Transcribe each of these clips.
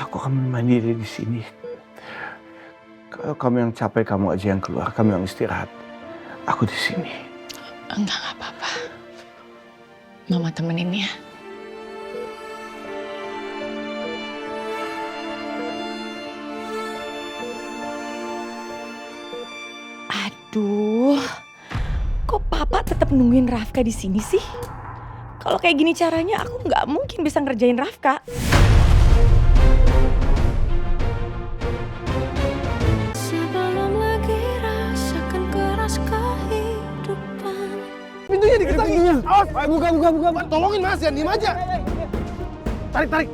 Aku akan menemani dia di sini. Kalau kamu yang capek, kamu aja yang keluar. Kamu yang istirahat. Aku di sini. Enggak apa-apa. Mama temenin ya. Aduh, kok Papa tetap nungguin Rafka di sini sih? Kalau kayak gini caranya, aku nggak mungkin bisa ngerjain Rafka. Sebelum lagi rasakan keras kehidupan. Pintunya diketangin. Awas, buka. Tolongin Mas, jangan diem aja. Tarik.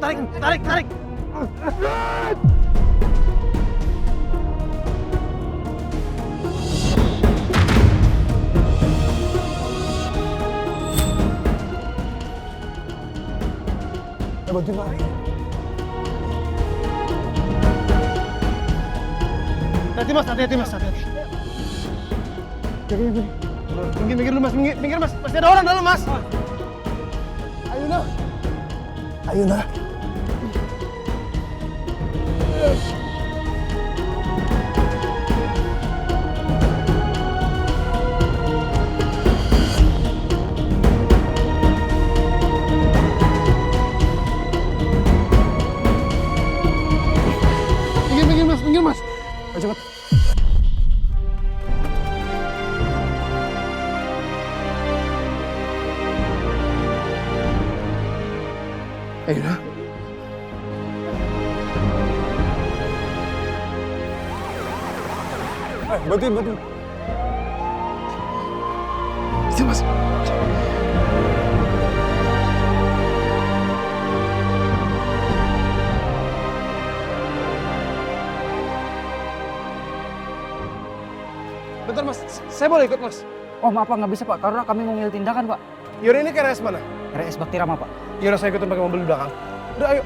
Bantuin lari. Hati-hati mas. Jadi. Minggir dulu mas, minggir mas. Masih ada orang dalam mas. Ayuna. Minggir mas. Ayo cepet. Ayuna. Bantuin. Sini mas. Bentar mas, saya boleh ikut mas? Oh maaf Pak, nggak bisa Pak, karena kami mengambil tindakan Pak. Yaudah ini ke RS mana? RS Baktirama Pak. Yaudah saya ikutin pakai mobil di belakang. Udah ayo.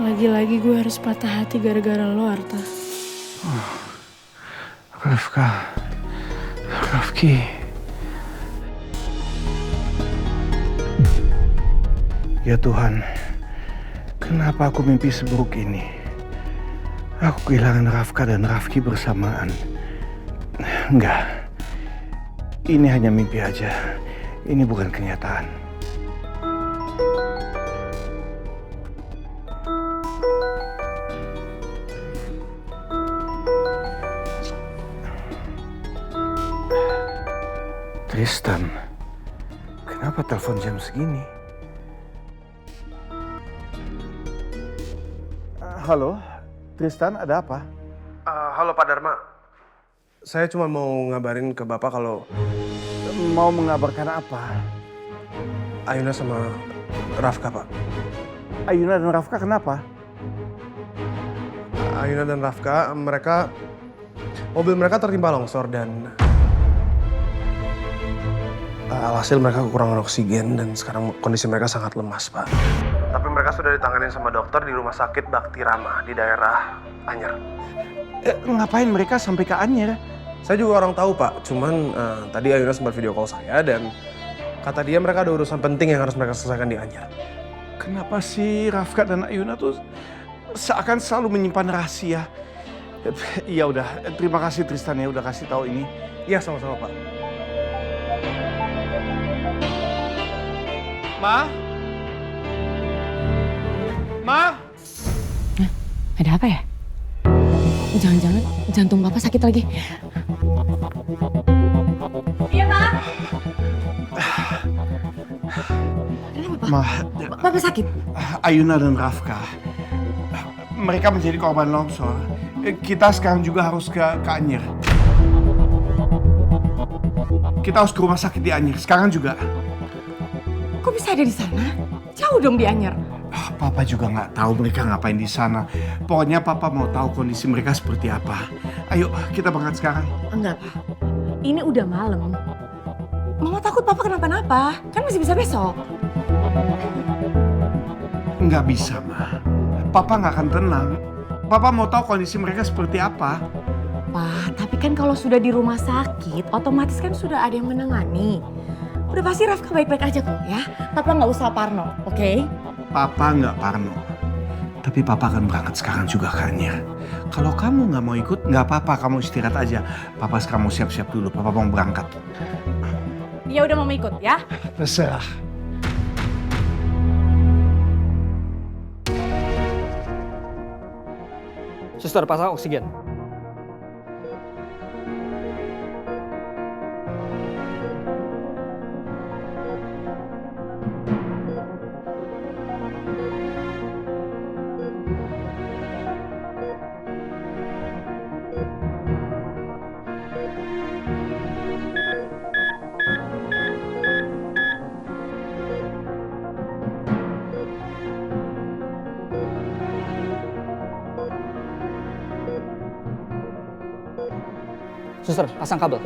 Lagi-lagi gue harus patah hati gara-gara lo, Arta. Rafki. Ya Tuhan, kenapa aku mimpi seburuk ini? Aku kehilangan Rafka dan Rafki bersamaan. Enggak, ini hanya mimpi aja. Ini bukan kenyataan. Tristan, kenapa telepon jam segini? Halo, Tristan, ada apa? Halo Pak Dharma. Saya cuma mau ngabarin ke Bapak kalau Mau mengabarkan apa? Ayuna sama Rafka, Pak. Ayuna dan Rafka kenapa? Ayuna dan Rafka, mobil mereka tertimpa longsor dan alhasil mereka kekurangan oksigen dan sekarang kondisi mereka sangat lemas, Pak. Tapi mereka sudah ditangani sama dokter di rumah sakit Baktirama di daerah Anyer. Ngapain mereka sampai ke Anyer? Saya juga orang tahu, Pak. Cuman tadi Ayuna sempat video call saya dan kata dia mereka ada urusan penting yang harus mereka selesaikan di Anyer. Kenapa sih Rafka dan Ayuna tuh seakan selalu menyimpan rahasia? Ya udah, terima kasih Tristan ya udah kasih tahu ini. Iya, sama-sama, Pak. Ma? Ada apa ya? Jangan-jangan jantung Papa sakit lagi. Iya, Ma. Ma, Papa sakit? Ayuna dan Rafka, mereka menjadi korban longsor. Kita sekarang juga harus ke Anyer. Kita harus ke rumah sakit di Anyer, sekarang juga. Kok bisa ada di sana? Jauh dong di Anyer. Papa juga nggak tahu mereka ngapain di sana. Pokoknya Papa mau tahu kondisi mereka seperti apa. Ayo, kita berangkat sekarang. Enggak, Pak. Ini udah malam. Mama takut papa kenapa-napa. Kan masih bisa besok. Nggak bisa, Ma. Papa nggak akan tenang. Papa mau tahu kondisi mereka seperti apa. Pak, tapi kan kalau sudah di rumah sakit, otomatis kan sudah ada yang menangani. Udah pasti Rafka baik-baik aja kok ya. Papa nggak usah parno, oke? Papa nggak parno. Tapi Papa akan berangkat sekarang juga kan ya. Kalau kamu nggak mau ikut, nggak apa-apa. Kamu istirahat aja. Papa sekarang mau siap-siap dulu. Papa mau berangkat. Ya udah mau ikut ya. Terserah. Suster, pasang oksigen. Suster, pasang kabel.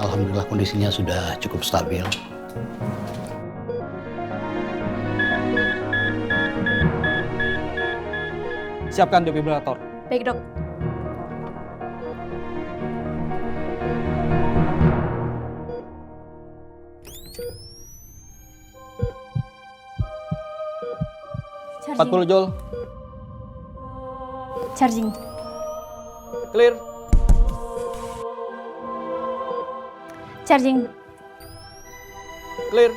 Alhamdulillah kondisinya sudah cukup stabil. Siapkan defibrilator. Baik dok. Charging. 40 joule. Charging. Clear. Charging. Clear.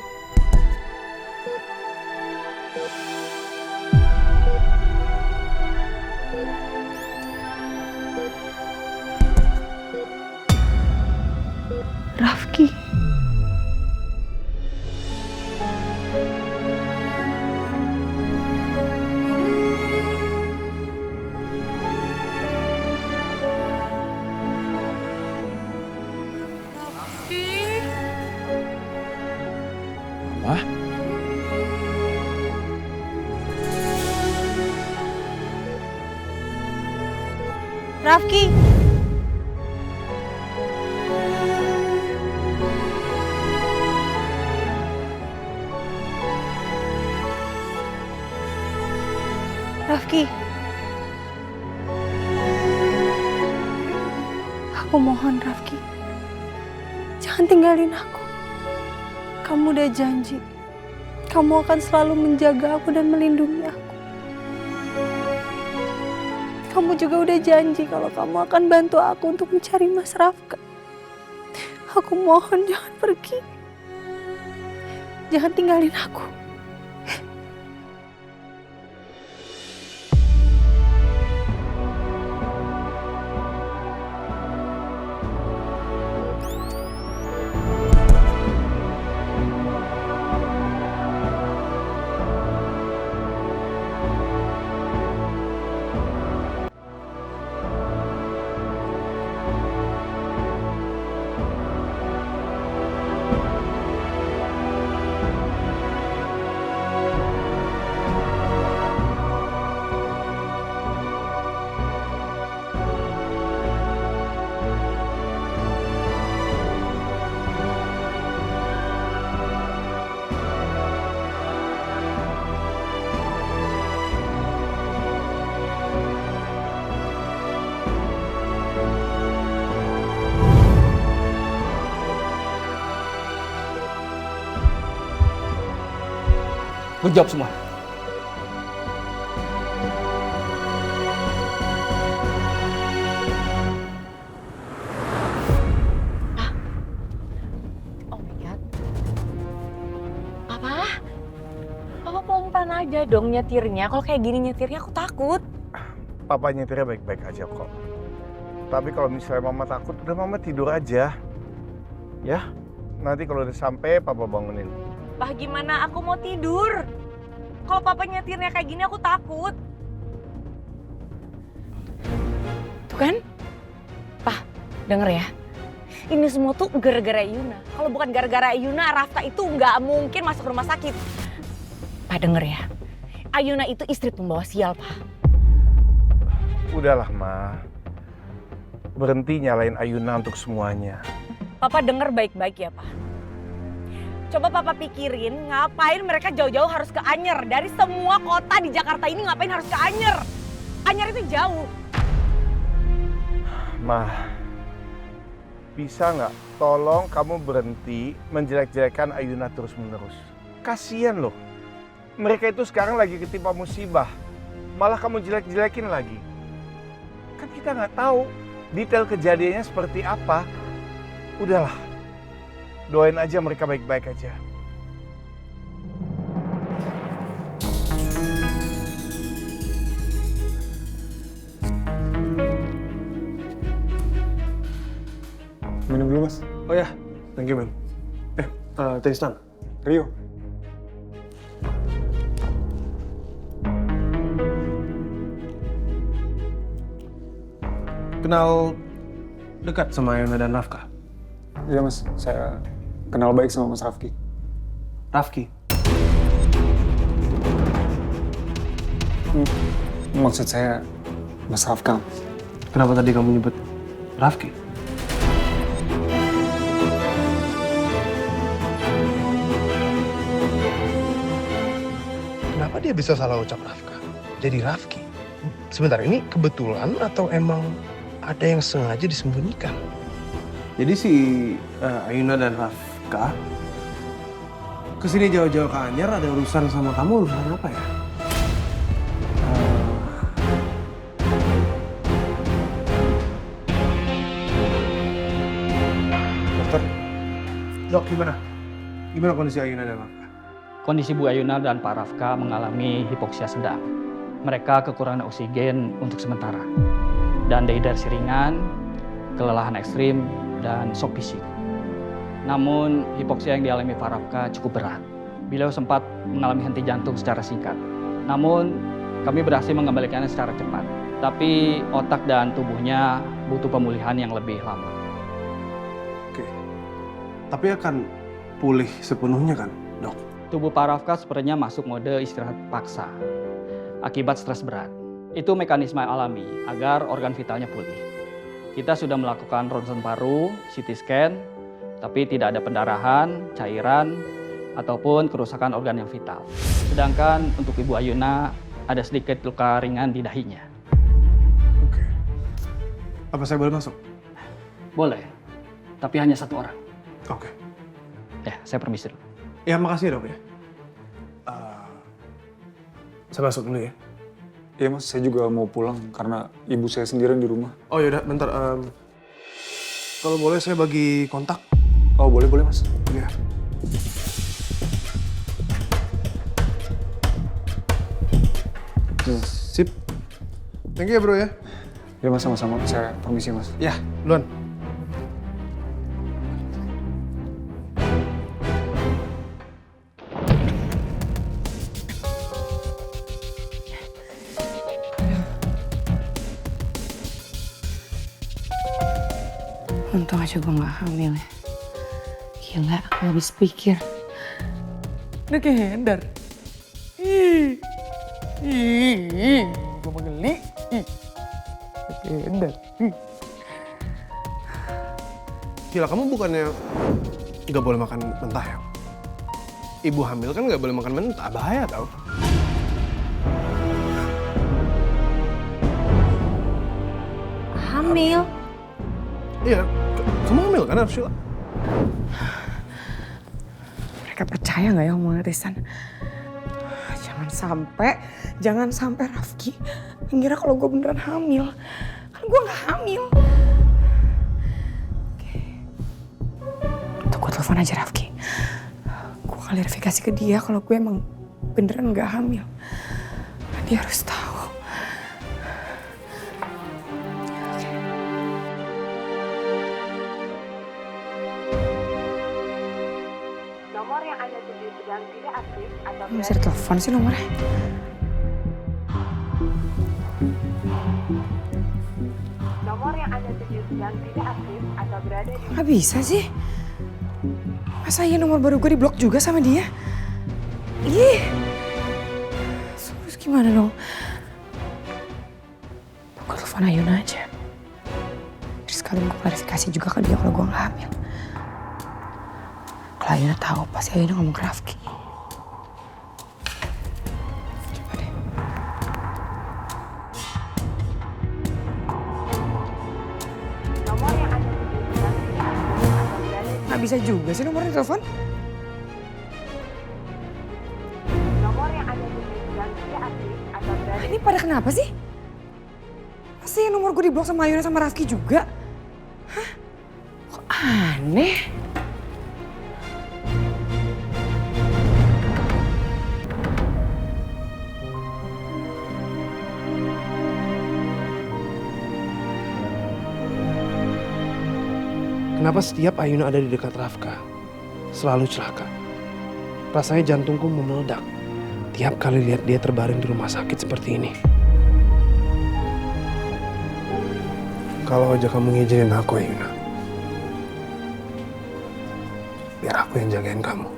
Rafki. Wah, Rafki. Rafki. Aku mohon Rafki. Jangan tinggalin aku. Kamu udah janji. Kamu akan selalu menjaga aku dan melindungi aku. Kamu juga udah janji kalau kamu akan bantu aku untuk mencari Mas Rafka. Aku mohon jangan pergi. Jangan tinggalin aku. Good job semua. Oh my God. Papa? Papa pelan-pelan aja dong nyetirnya. Kalau kayak gini nyetirnya aku takut. Papa nyetirnya baik-baik aja kok. Tapi kalau misalnya mama takut, udah mama tidur aja. Ya, nanti kalau udah sampai papa bangunin. Pah, gimana aku mau tidur? Kalau papa nyetirnya kayak gini aku takut. Tuh kan? Pah, denger ya. Ini semua tuh gara-gara Yuna. Kalau bukan gara-gara Yuna, Rafka itu nggak mungkin masuk rumah sakit. Pah, denger ya. Ayuna itu istri pembawa sial, Pah. Udahlah, Ma. Berhenti nyalain Ayuna untuk semuanya. Papa denger baik-baik ya, Pak. Coba Papa pikirin ngapain mereka jauh-jauh harus ke Anyer. Dari semua kota di Jakarta ini ngapain harus ke Anyer? Anyer itu jauh. Ma, bisa nggak tolong kamu berhenti menjelek-jelekan Ayuna terus-menerus? Kasian loh. Mereka itu sekarang lagi ketimpa musibah. Malah kamu jelek-jelekin lagi. Kan kita nggak tahu detail kejadiannya seperti apa. Udahlah, doain aja mereka baik-baik aja. Minum dulu, Mas. Oh ya, thank you, man. Tristan, Rio. Kenal dekat sama Ayuna dan Rafka? Iya mas, saya kenal baik sama Mas Rafki. Rafki? Maksud saya Mas Rafka. Kenapa tadi kamu nyebut Rafki? Kenapa dia bisa salah ucap Rafka? Jadi Rafki. Sebentar, ini kebetulan atau emang ada yang sengaja disembunyikan? Jadi si Ayuna dan Rafka kesini jauh-jauh ke Anyer ada urusan sama kamu, urusan apa ya? Dokter, dok gimana? Gimana kondisi Ayuna dan Rafka? Kondisi Bu Ayuna dan Pak Rafka mengalami hipoksia sedang. Mereka kekurangan oksigen untuk sementara. Dan dehidrasi ringan, kelelahan ekstrim, dan shock fisik. Namun, hipoksia yang dialami Pak Rafka cukup berat. Beliau sempat mengalami henti jantung secara singkat. Namun, kami berhasil mengembalikannya secara cepat. Tapi, otak dan tubuhnya butuh pemulihan yang lebih lama. Oke, tapi akan pulih sepenuhnya kan, dok? Tubuh Pak Rafka sepertinya masuk mode istirahat paksa akibat stres berat. Itu mekanisme alami agar organ vitalnya pulih. Kita sudah melakukan ronsen paru, CT scan, tapi tidak ada pendarahan, cairan, ataupun kerusakan organ yang vital. Sedangkan untuk Ibu Ayuna ada sedikit luka ringan di dahinya. Oke. Apa saya boleh masuk? Boleh, tapi hanya satu orang. Oke. Ya, saya permisi dulu. Ya, makasih ya, dok ya. Saya masuk dulu ya. Iya mas, saya juga mau pulang karena ibu saya sendirian di rumah. Oh yaudah, bentar. Kalau boleh saya bagi kontak. Oh boleh mas. Iya. Sip. Thank you ya bro ya. Ya mas, sama-sama. Saya permisi mas. Ya, duluan. Untung aja gue gak hamil ya. Gila, aku habis pikir. Udah kayak Hendar. Ih, gue mau geli. Udah kayak Hendar. Gila, kamu bukannya nggak boleh makan mentah ya? Ibu hamil kan nggak boleh makan mentah, bahaya tau. Hamil? Iya, kamu hamil kan Arshila? Mereka percaya nggak ya omongan Tristan? Jangan sampai Rafki ngira kalau gue beneran hamil. Kan gue nggak hamil. Oke. Tuh gue telepon aja Rafki. Gue klarifikasi ke dia kalau gue emang beneran nggak hamil. Dia harus tahu. Bisa ditelepon sih nomornya. Gak bisa sih. Masa iya nomor baru gue diblok juga sama dia? Ih. Terus gimana dong? Gue telepon Ayuna aja. Terus sekalian gue klarifikasi juga ke dia kalau gue gak hamil. Kalau Ayuna tahu pasti Ayuna ngomong ke Rafki. Coba deh. Gak bisa juga sih nomornya telepon. Ini pada kenapa sih? Pasti nomor gue diblok sama Ayuna sama Rafki juga. Hah? Kok aneh? Kenapa setiap Ayuna ada di dekat Rafka, selalu celaka? Rasanya jantungku mau meledak tiap kali lihat dia terbaring di rumah sakit seperti ini. Kalau aja kamu ngizinin aku, Ayuna, biar aku yang jagain kamu.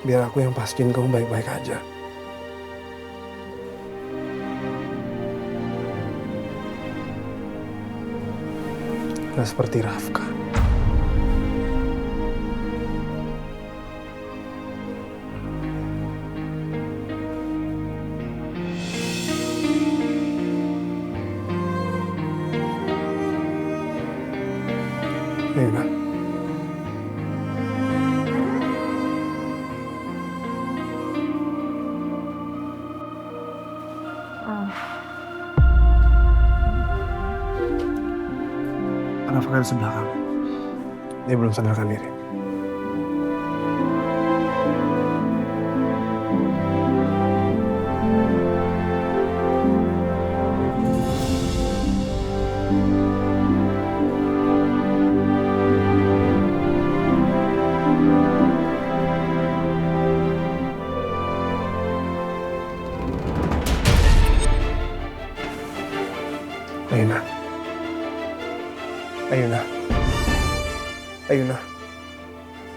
Biar aku yang pastiin kamu baik-baik aja. Gak seperti Rafka. Ayuna. Rafka di sebelah kamu. Dia belum sadarkan diri. Ayuna. Ayuna. Ayuna.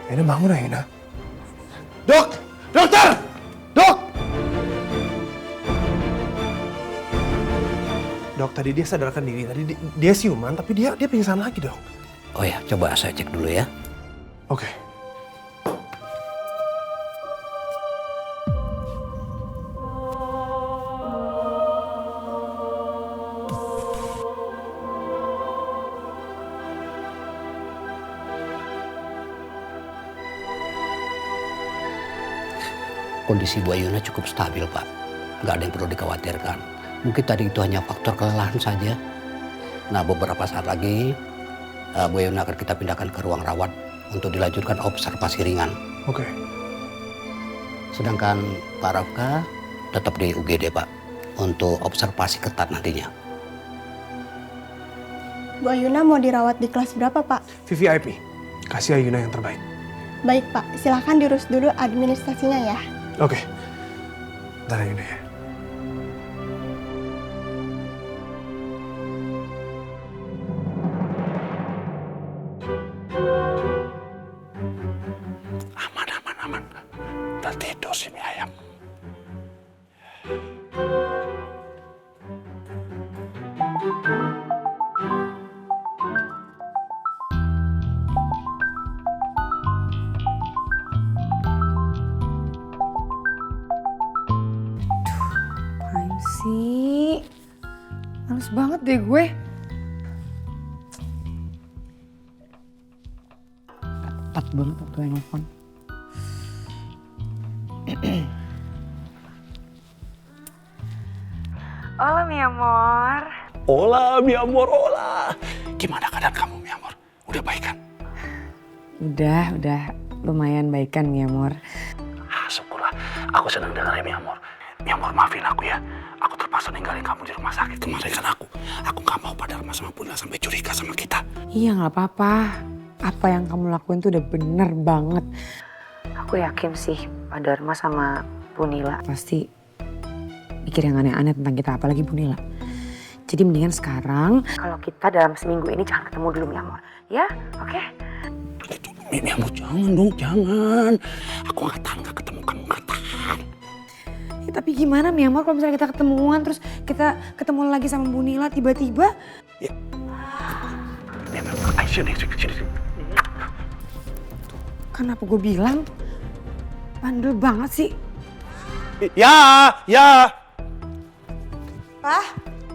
Ayuna bangun, Ayuna. Dok! Dokter! Dok! Dok, tadi dia sadarkan diri. Tadi dia siuman, tapi dia pingsan lagi, Dok. Oh ya, coba saya cek dulu ya. Oke. Kondisi Bu Ayuna cukup stabil, Pak. Nggak ada yang perlu dikhawatirkan. Mungkin tadi itu hanya faktor kelelahan saja. Nah, beberapa saat lagi Bu Ayuna akan kita pindahkan ke ruang rawat untuk dilanjutkan observasi ringan. Oke. Sedangkan Pak Rafka tetap di UGD, Pak, untuk observasi ketat nantinya. Bu Ayuna mau dirawat di kelas berapa, Pak? VVIP. Kasih Ayuna yang terbaik. Baik, Pak. Silakan diurus dulu administrasinya ya. Oke. Bentar, Ayuna ya. Aman. Udah tidur si mie ayam. Apaan sih? Males banget deh gue. Ketat banget waktu yang nelfon. Hola mi amor. Hola, mi amor, hola. Gimana keadaan kamu, mi amor? Udah baik kan? Udah lumayan baikan mi amor. Syukurlah. Aku senang dengar mi amor. Mi amor, maafin aku ya. Aku terpaksa ninggalin kamu di rumah sakit kemarin kan aku. Aku gak mau pada Rama sama Bunda sampai curiga sama kita. Iya nggak apa-apa. Apa yang kamu lakuin tuh udah bener banget. Aku yakin sih Pak Dharma sama Bu Nila Pasti mikir yang aneh-aneh tentang kita, apalagi Bu Nila. Jadi mendingan sekarang kalau kita dalam seminggu ini jangan ketemu dulu Mi Amor. Ya, oke? Mi Amor jangan dong, jangan. Aku nggak tahan nggak ketemu kamu, nggak tahan. ya, tapi gimana Mi Amor kalau misalnya kita ketemuan terus kita ketemu lagi sama Bu Nila tiba-tiba. Mi Amor, ayo sini. Kenapa gue bilang bandel banget sih? Ya. Pak?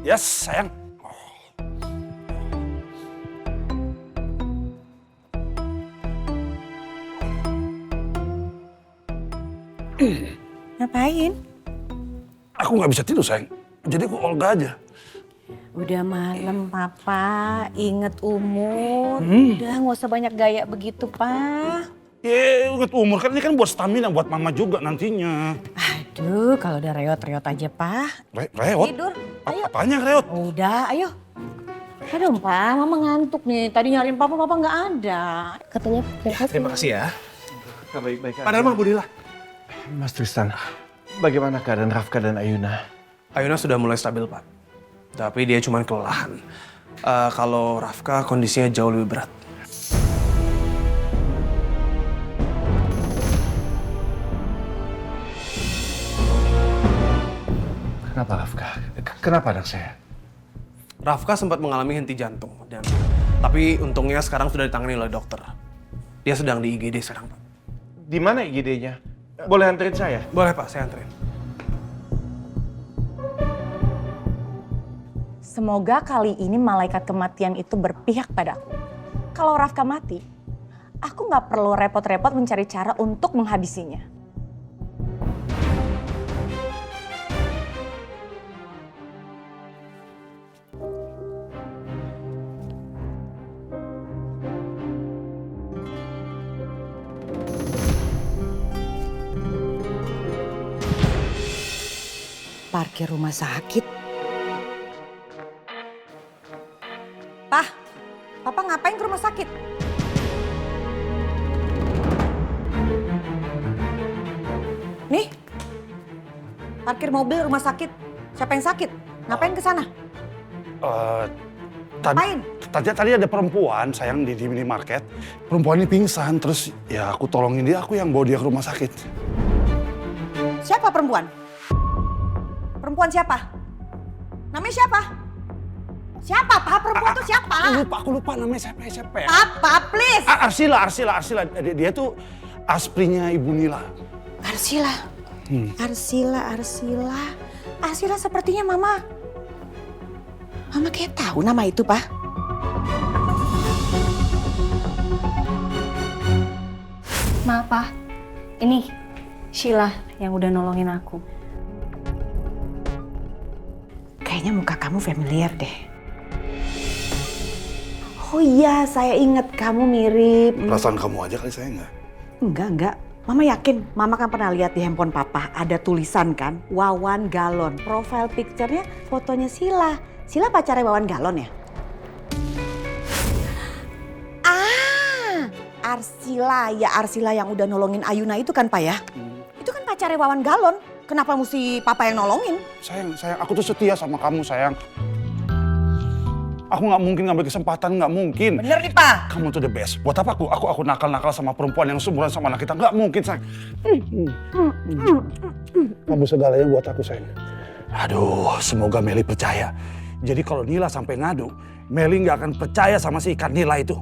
Yes, sayang. Ngapain? Aku nggak bisa tidur, sayang. Jadi aku Olga aja. Udah malam Papa, inget umur. Udah nggak usah banyak gaya begitu Pak. Ya, ingat umur kan ini kan buat stamina, buat mama juga nantinya. Aduh, kalau udah reot-reot aja Pak. Reot? Tidur, ayo. Apanya reot? Udah, ayo. Aduh Pak, Mama ngantuk nih. Tadi nyariin Papa nggak ada. Katanya Terima kasih ya. Baik-baik aja. Pak Dharma, Bu Nila. Mas Tristan, bagaimana keadaan Rafka dan Ayuna? Ayuna sudah mulai stabil, Pak. Tapi dia cuma kelelahan. Kalau Rafka kondisinya jauh lebih berat. Kenapa Rafka? Kenapa anak saya? Rafka sempat mengalami henti jantung. Tapi untungnya sekarang sudah ditangani oleh dokter. Dia sedang di IGD sekarang, Pak. Di mana IGD-nya? Boleh anterin saya? Boleh, Pak. Saya anterin. Semoga kali ini malaikat kematian itu berpihak padaku. Kalau Rafka mati, aku nggak perlu repot-repot mencari cara untuk menghabisinya. Parkir rumah sakit. Papa ngapain ke rumah sakit? Nih, parkir mobil rumah sakit. Siapa yang sakit? Ngapain ke sana? Tadi ada perempuan, sayang, di minimarket. Perempuan ini pingsan, terus ya aku tolongin dia, aku yang bawa dia ke rumah sakit. Siapa perempuan? Perempuan siapa? Namanya siapa? Siapa, Pak? Perempuan itu siapa? Aku lupa namanya siapa ya? Papa, please! Arsila. Dia tuh asprinya Ibu Nila. Arsila. Arsila sepertinya Mama kayak tahu nama itu, Pak. Maaf, Pak. Ini Sheila yang udah nolongin aku. Kayaknya muka kamu familiar deh. Oh iya, saya ingat kamu mirip. Perasaan kamu aja kali, saya enggak? Enggak. Mama yakin, Mama kan pernah lihat di handphone Papa. Ada tulisan kan, Wawan Galon. Profile picture-nya fotonya Sheila. Sheila pacarnya Wawan Galon ya? Arsila yang udah nolongin Ayuna itu kan, Pak ya? Itu kan pacarnya Wawan Galon. Kenapa mesti Papa yang nolongin? Sayang, aku tuh setia sama kamu, sayang. Aku nggak mungkin ngambil kesempatan, nggak mungkin. Bener nih, Pak. Kamu tuh the best. Buat apa aku nakal-nakal sama perempuan yang seumuran sama anak kita? Nggak mungkin, sayang. Kamu segalanya buat aku, sayang. Aduh, semoga Meli percaya. Jadi kalau Nila sampai ngadu, Meli nggak akan percaya sama si ikan Nila itu.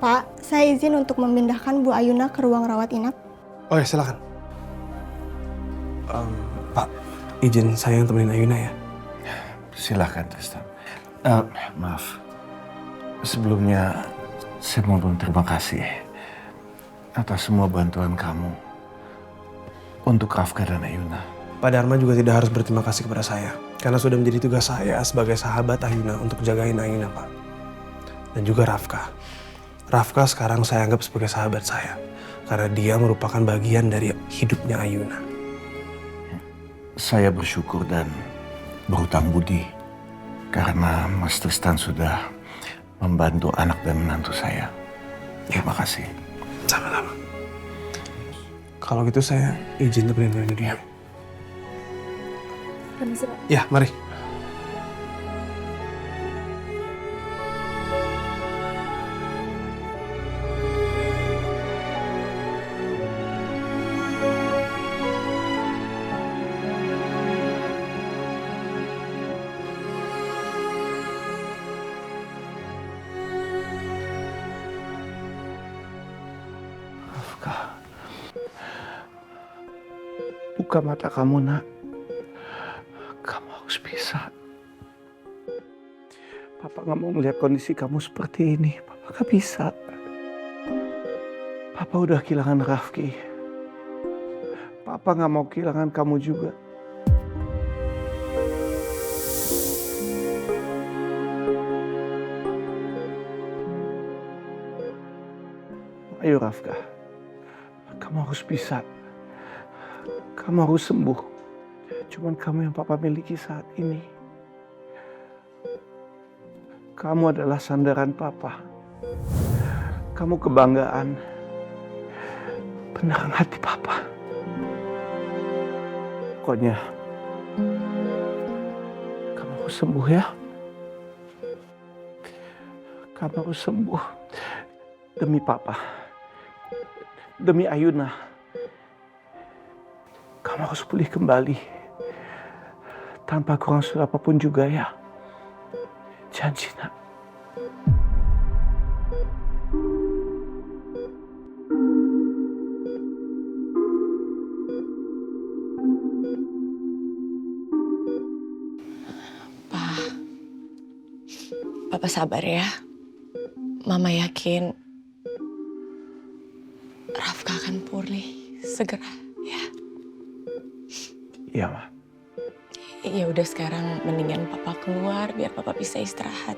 Pak, saya izin untuk memindahkan Bu Ayuna ke ruang rawat inap. Oh ya, silakan. Pak, izin saya yang temenin Ayuna ya. Silakan Tristan. Maaf. Sebelumnya saya mau berterima kasih atas semua bantuan kamu untuk Rafka dan Ayuna. Pak Dharma juga tidak harus berterima kasih kepada saya. Karena sudah menjadi tugas saya sebagai sahabat Ayuna untuk jagain Ayuna, Pak. Dan juga Rafka. Rafka sekarang saya anggap sebagai sahabat saya. Karena dia merupakan bagian dari hidupnya Ayuna. Saya bersyukur dan berhutang budi karena Mas Tristan sudah membantu anak dan menantu saya. Terima kasih. Sama-sama. Kalau gitu saya izin temenin Ayuna dia. Ya, mari. Rafka, buka mata kamu, nak. Kamu harus bisa. Papa nggak mau melihat kondisi kamu seperti ini. Papa nggak bisa. Papa udah kehilangan Rafki. Papa nggak mau kehilangan kamu juga. Ayo Rafka, kamu harus bisa. Kamu harus sembuh. Cuman kamu yang Papa miliki saat ini. Kamu adalah sandaran Papa. Kamu kebanggaan. Penerang hati Papa. Pokoknya, kamu harus sembuh ya. Kamu harus sembuh. Demi Papa. Demi Ayuna. Kamu harus pulih kembali. Tanpa kurang surat apapun juga ya. Janji, nak. Papa sabar ya. Mama yakin Rafka akan pulih segera ya. Iya, Ma. Ya udah sekarang mendingan Papa keluar biar Papa bisa istirahat.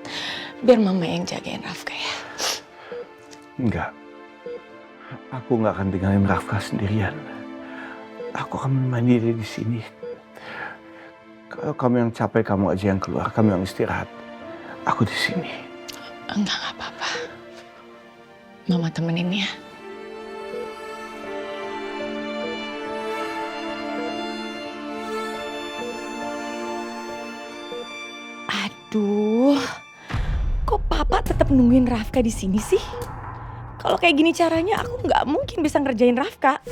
Biar Mama yang jagain Rafka ya. Enggak. Aku nggak akan tinggalin Rafka sendirian. Aku akan menemani dia di sini. Kalau kamu yang capek, kamu aja yang keluar. Kamu yang istirahat. Aku di sini. Enggak apa-apa. Mama temenin ya. Aduh, kok Papa tetap nungguin Rafka di sini sih? Kalau kayak gini caranya, aku nggak mungkin bisa ngerjain Rafka.